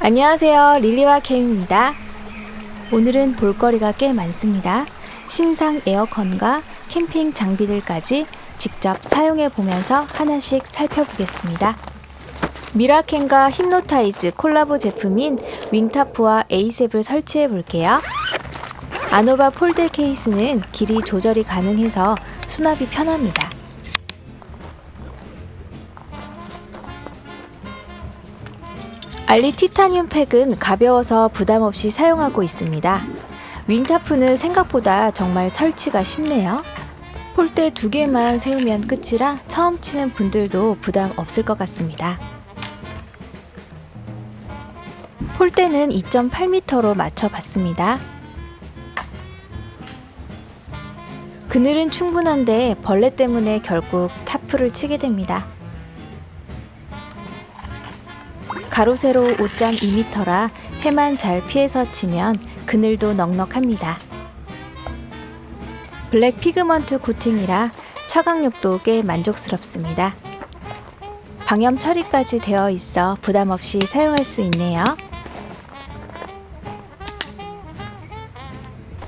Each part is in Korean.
안녕하세요, 릴리와 캠입니다. 오늘은 볼거리가 꽤 많습니다. 신상 에어컨과 캠핑 장비들까지 직접 사용해 보면서 하나씩 살펴보겠습니다. 미라캔과 힙노타이즈 콜라보 제품인 윙타프와 에이셉을 설치해 볼게요. 아노바 폴드 케이스는 길이 조절이 가능해서 수납이 편합니다. 알리 티타늄 팩은 가벼워서 부담 없이 사용하고 있습니다. 윙타프는 생각보다 정말 설치가 쉽네요. 폴대 2개만 세우면 끝이라 처음 치는 분들도 부담 없을 것 같습니다. 폴대는 2.8m로 맞춰봤습니다. 그늘은 충분한데 벌레 때문에 결국 타프를 치게 됩니다. 가로 세로 5.2m라 해만 잘 피해서 치면 그늘도 넉넉합니다. 블랙 피그먼트 코팅이라 처각력도 꽤 만족스럽습니다. 방염 처리까지 되어 있어 부담 없이 사용할 수 있네요.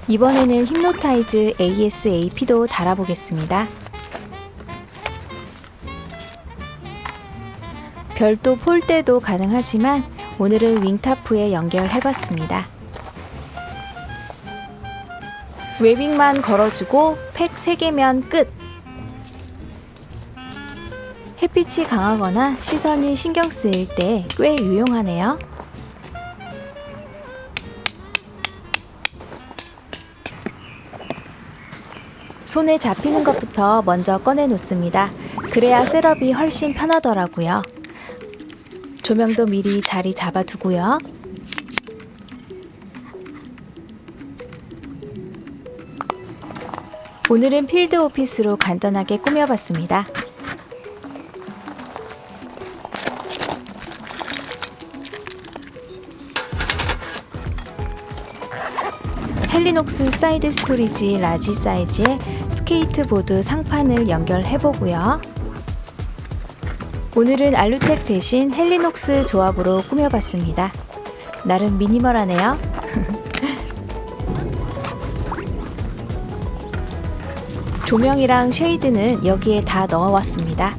이번에는 힙노타이즈 ASAP도 달아보겠습니다. 별도 폴대도 가능하지만 오늘은 윙타프에 연결해봤습니다. 웨빙만 걸어주고 팩 3개면 끝! 햇빛이 강하거나 시선이 신경 쓰일 때 꽤 유용하네요. 손에 잡히는 것부터 먼저 꺼내 놓습니다. 그래야 셋업이 훨씬 편하더라고요. 조명도 미리 자리 잡아두고요. 오늘은 필드 오피스로 간단하게 꾸며봤습니다. 헬리녹스 사이드 스토리지 라지 사이즈의 스케이트보드 상판을 연결해보고요. 오늘은 알루텍 대신 헬리녹스 조합으로 꾸며봤습니다. 나름 미니멀하네요. 조명이랑 쉐이드는 여기에 다 넣어왔습니다.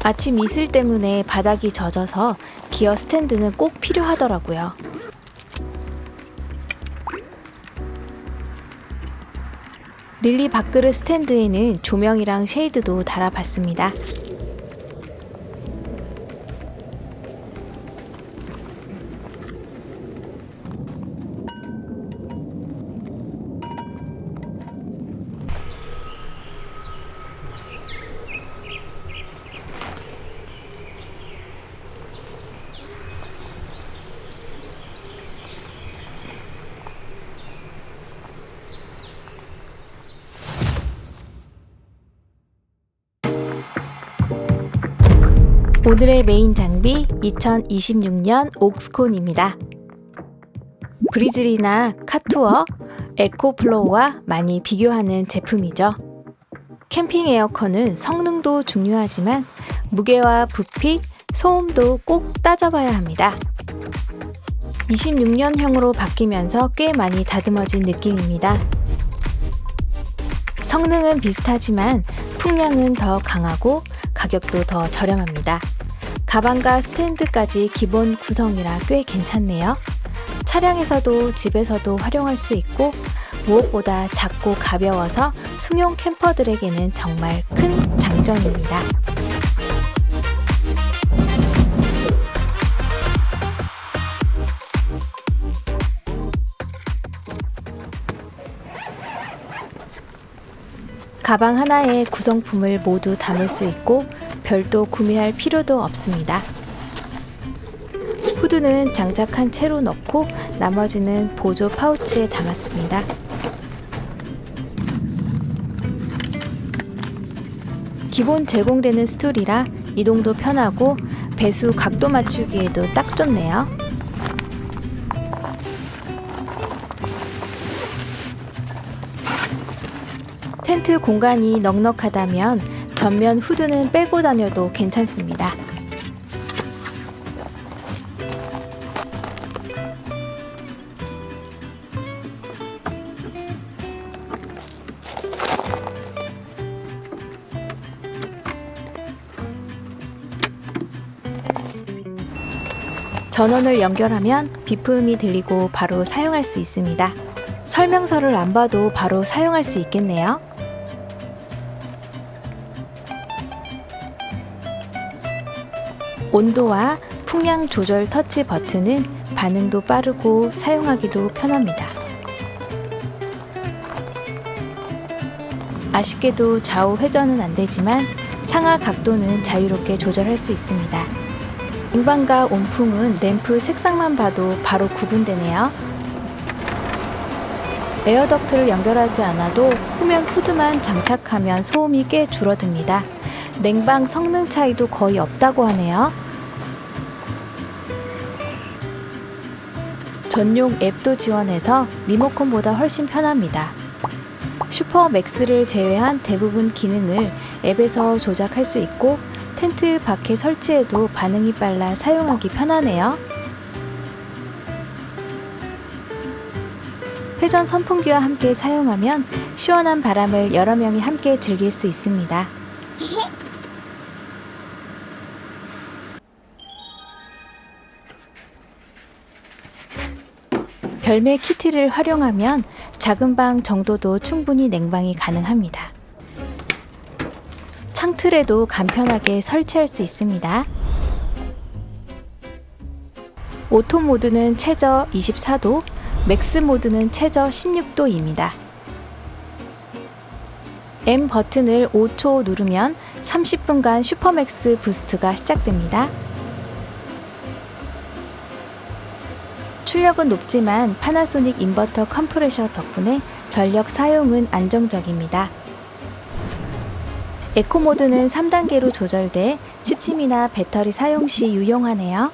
아침 이슬 때문에 바닥이 젖어서 기어 스탠드는 꼭 필요하더라고요. 릴리 밥그릇 스탠드에는 조명이랑 쉐이드도 달아봤습니다. 오늘의 메인 장비 2026년 옥스콘입니다. 브리즐이나 카투어, 에코플로우와 많이 비교하는 제품이죠. 캠핑 에어컨은 성능도 중요하지만 무게와 부피, 소음도 꼭 따져봐야 합니다. 26년형으로 바뀌면서 꽤 많이 다듬어진 느낌입니다. 성능은 비슷하지만 풍량은 더 강하고 가격도 더 저렴합니다. 가방과 스탠드까지 기본 구성이라 꽤 괜찮네요. 차량에서도 집에서도 활용할 수 있고 무엇보다 작고 가벼워서 승용 캠퍼들에게는 정말 큰 장점입니다. 가방 하나에 구성품을 모두 담을 수 있고 별도 구매할 필요도 없습니다. 후드는 장착한 채로 넣고 나머지는 보조 파우치에 담았습니다. 기본 제공되는 스툴이라 이동도 편하고 배수 각도 맞추기에도 딱 좋네요. 텐트 공간이 넉넉하다면 전면 후드는 빼고 다녀도 괜찮습니다. 전원을 연결하면 비품이 들리고 바로 사용할 수 있습니다. 설명서를 안 봐도 바로 사용할 수 있겠네요. 온도와 풍량 조절 터치 버튼은 반응도 빠르고 사용하기도 편합니다. 아쉽게도 좌우 회전은 안 되지만 상하 각도는 자유롭게 조절할 수 있습니다. 냉방과 온풍은 램프 색상만 봐도 바로 구분되네요. 에어덕트를 연결하지 않아도 후면 후드만 장착하면 소음이 꽤 줄어듭니다. 냉방 성능 차이도 거의 없다고 하네요. 전용 앱도 지원해서 리모컨보다 훨씬 편합니다. 슈퍼맥스를 제외한 대부분 기능을 앱에서 조작할 수 있고 텐트 밖에 설치해도 반응이 빨라 사용하기 편하네요. 회전 선풍기와 함께 사용하면 시원한 바람을 여러 명이 함께 즐길 수 있습니다. 별매 키트를 활용하면 작은 방 정도도 충분히 냉방이 가능합니다. 창틀에도 간편하게 설치할 수 있습니다. 오토 모드는 최저 24도, 맥스 모드는 최저 16도입니다. M 버튼을 5초 누르면 30분간 슈퍼맥스 부스트가 시작됩니다. 출력은 높지만 파나소닉 인버터 컴프레셔 덕분에 전력 사용은 안정적입니다. 에코 모드는 3단계로 조절돼 취침이나 배터리 사용 시 유용하네요.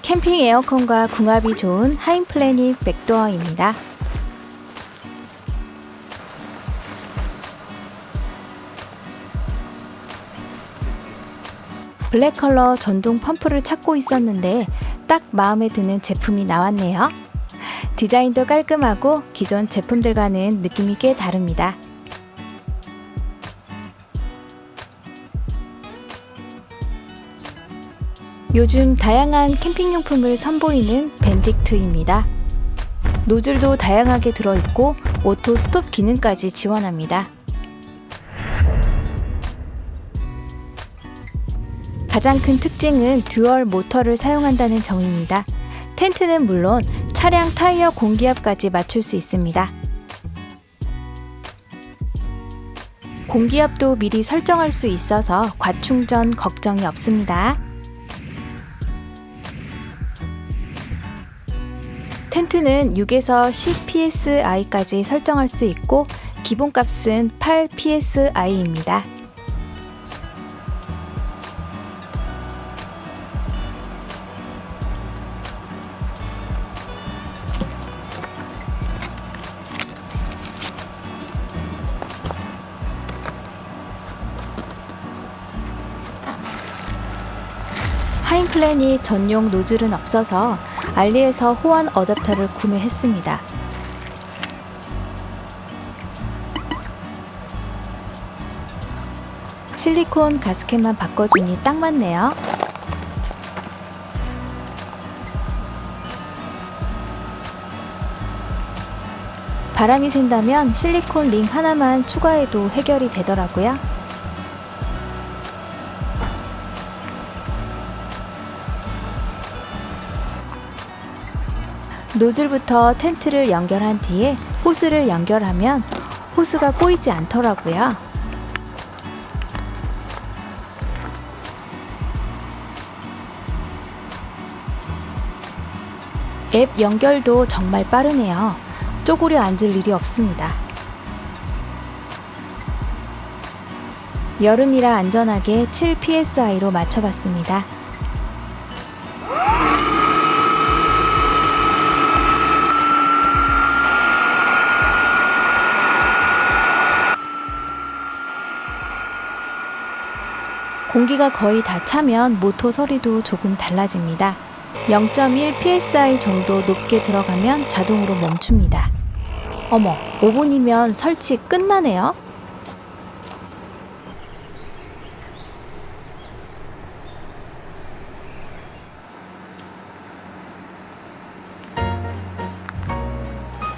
캠핑 에어컨과 궁합이 좋은 하인플래닛 백도어입니다. 블랙 컬러 전동 펌프를 찾고 있었는데 딱 마음에 드는 제품이 나왔네요. 디자인도 깔끔하고 기존 제품들과는 느낌이 꽤 다릅니다. 요즘 다양한 캠핑용품을 선보이는 벤딕트입니다. 노즐도 다양하게 들어있고 오토 스톱 기능까지 지원합니다. 가장 큰 특징은 듀얼 모터를 사용한다는 점입니다. 텐트는 물론 차량 타이어 공기압까지 맞출 수 있습니다. 공기압도 미리 설정할 수 있어서 과충전 걱정이 없습니다. 텐트는 6에서 10 psi까지 설정할 수 있고 기본값은 8 psi입니다. 하인플래닛 전용 노즐은 없어서 알리에서 호환 어댑터를 구매했습니다. 실리콘 가스켓만 바꿔주니 딱 맞네요. 바람이 샌다면 실리콘 링 하나만 추가해도 해결이 되더라고요. 노즐부터 텐트를 연결한 뒤에 호스를 연결하면 호스가 꼬이지 않더라고요. 앱 연결도 정말 빠르네요. 쪼그려 앉을 일이 없습니다. 여름이라 안전하게 7psi로 맞춰봤습니다. 공기가 거의 다 차면 모터 소리도 조금 달라집니다. 0.1psi 정도 높게 들어가면 자동으로 멈춥니다. 어머, 5분이면 설치 끝나네요.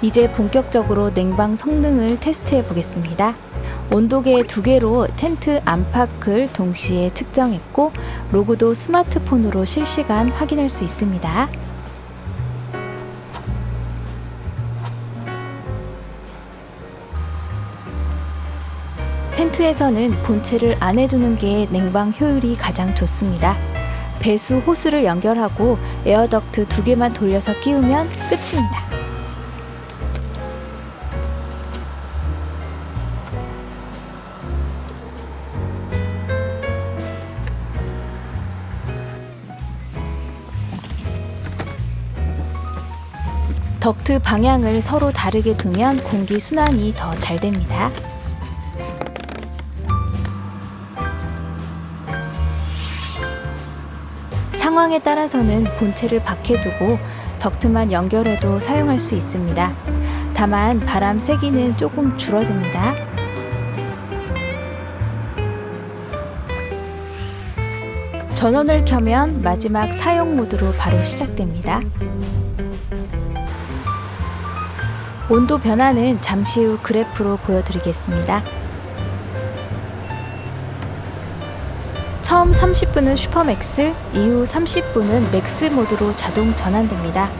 이제 본격적으로 냉방 성능을 테스트해 보겠습니다. 온도계 2개로 텐트 안팎을 동시에 측정했고 로그도 스마트폰으로 실시간 확인할 수 있습니다. 텐트에서는 본체를 안에 두는 게 냉방 효율이 가장 좋습니다. 배수 호스를 연결하고 에어덕트 2개만 돌려서 끼우면 끝입니다. 덕트 방향을 서로 다르게 두면 공기 순환이 더 잘 됩니다. 상황에 따라서는 본체를 밖에 두고 덕트만 연결해도 사용할 수 있습니다. 다만 바람 세기는 조금 줄어듭니다. 전원을 켜면 마지막 사용 모드로 바로 시작됩니다. 온도 변화는 잠시 후 그래프로 보여드리겠습니다. 처음 30분은 슈퍼맥스, 이후 30분은 맥스 모드로 자동 전환됩니다.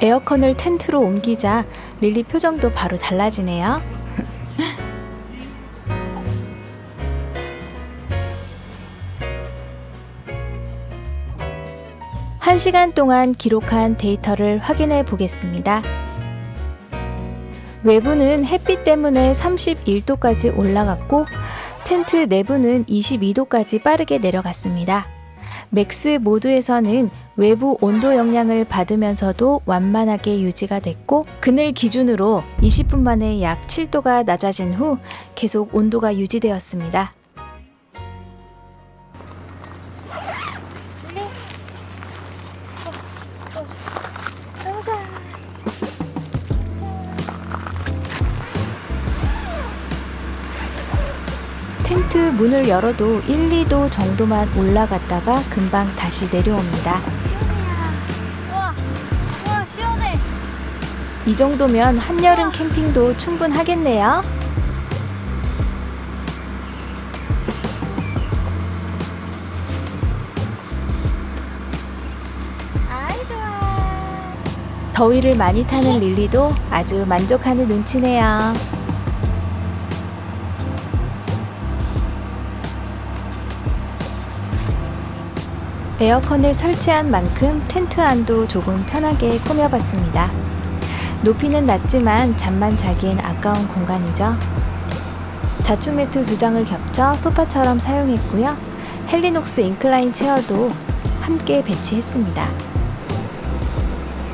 에어컨을 텐트로 옮기자 릴리 표정도 바로 달라지네요. 1시간 동안 기록한 데이터를 확인해 보겠습니다. 외부는 햇빛 때문에 31도까지 올라갔고 텐트 내부는 22도까지 빠르게 내려갔습니다. 맥스 모드에서는 외부 온도 영향을 받으면서도 완만하게 유지가 됐고 그늘 기준으로 20분 만에 약 7도가 낮아진 후 계속 온도가 유지되었습니다. 텐트 문을 열어도 1, 2도 정도만 올라갔다가 금방 다시 내려옵니다. 우와, 시원해. 이 정도면 한여름 캠핑도 충분하겠네요. 아이 좋아. 더위를 많이 타는 릴리도 아주 만족하는 눈치네요. 에어컨을 설치한 만큼 텐트 안도 조금 편하게 꾸며봤습니다. 높이는 낮지만 잠만 자기엔 아까운 공간이죠. 자충 매트 2장을 겹쳐 소파처럼 사용했고요. 헬리녹스 인클라인 체어도 함께 배치했습니다.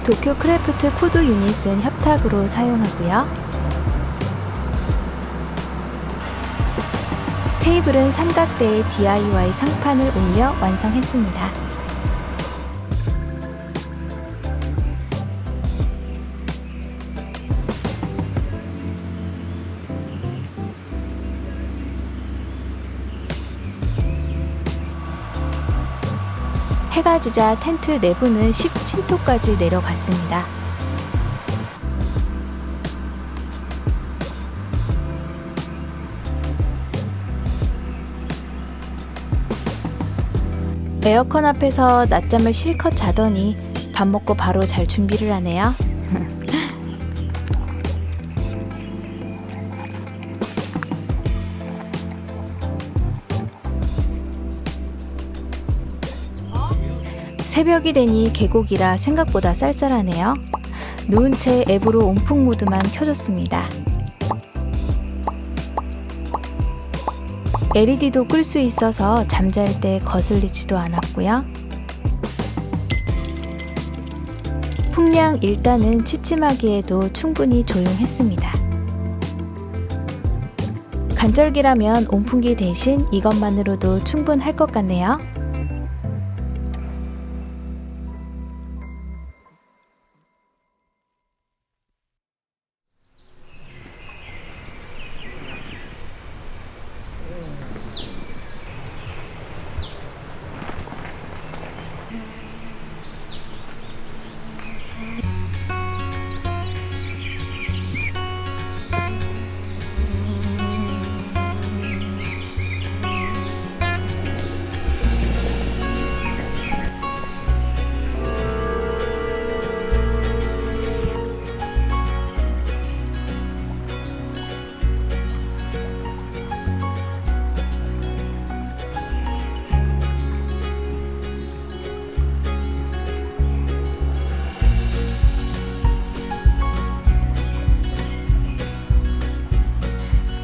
도쿄 크래프트 코드 유닛은 협탁으로 사용하고요. 테이블은 삼각대에 DIY 상판을 올려 완성했습니다. 해가 지자 텐트 내부는 17도까지 내려갔습니다. 에어컨 앞에서 낮잠을 실컷 자더니 밥 먹고 바로 잘 준비를 하네요. 새벽이 되니 계곡이라 생각보다 쌀쌀하네요. 누운 채 앱으로 온풍 모드만 켜줬습니다. LED도 끌 수 있어서 잠잘 때 거슬리지도 않았고요. 풍량 1단은 취침하기에도 충분히 조용했습니다. 간절기라면 온풍기 대신 이것만으로도 충분할 것 같네요.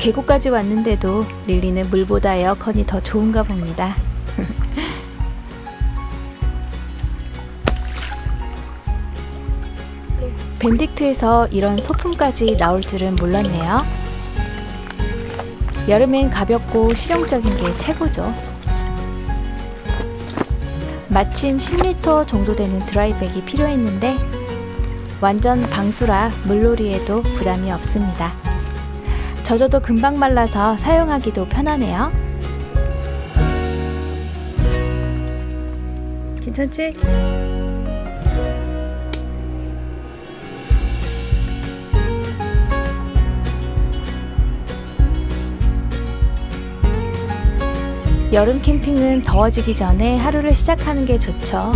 계곡까지 왔는데도 릴리는 물보다 에어컨이 더 좋은가 봅니다. 벤딕트에서 이런 소품까지 나올 줄은 몰랐네요. 여름엔 가볍고 실용적인 게 최고죠. 마침 10리터 정도 되는 드라이백이 필요했는데 완전 방수라 물놀이에도 부담이 없습니다. 젖어도 금방 말라서 사용하기도 편하네요. 괜찮지? 여름 캠핑은 더워지기 전에 하루를 시작하는 게 좋죠.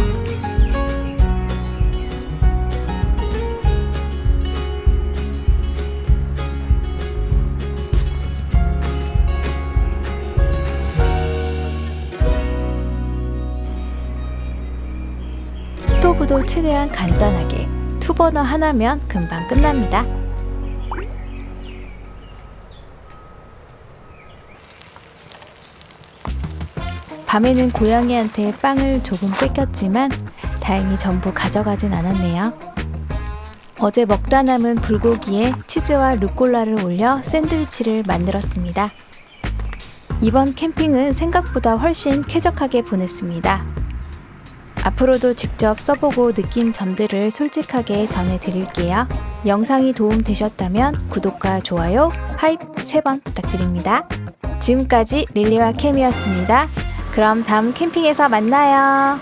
스토브도 최대한 간단하게, 투버너 하나면 금방 끝납니다. 밤에는 고양이한테 빵을 조금 뺏겼지만 다행히 전부 가져가진 않았네요. 어제 먹다 남은 불고기에 치즈와 루꼴라를 올려 샌드위치를 만들었습니다. 이번 캠핑은 생각보다 훨씬 쾌적하게 보냈습니다. 앞으로도 직접 써보고 느낀 점들을 솔직하게 전해드릴게요. 영상이 도움되셨다면 구독과 좋아요, 하이프 3번 부탁드립니다. 지금까지 릴리와 캠이었습니다. 그럼 다음 캠핑에서 만나요.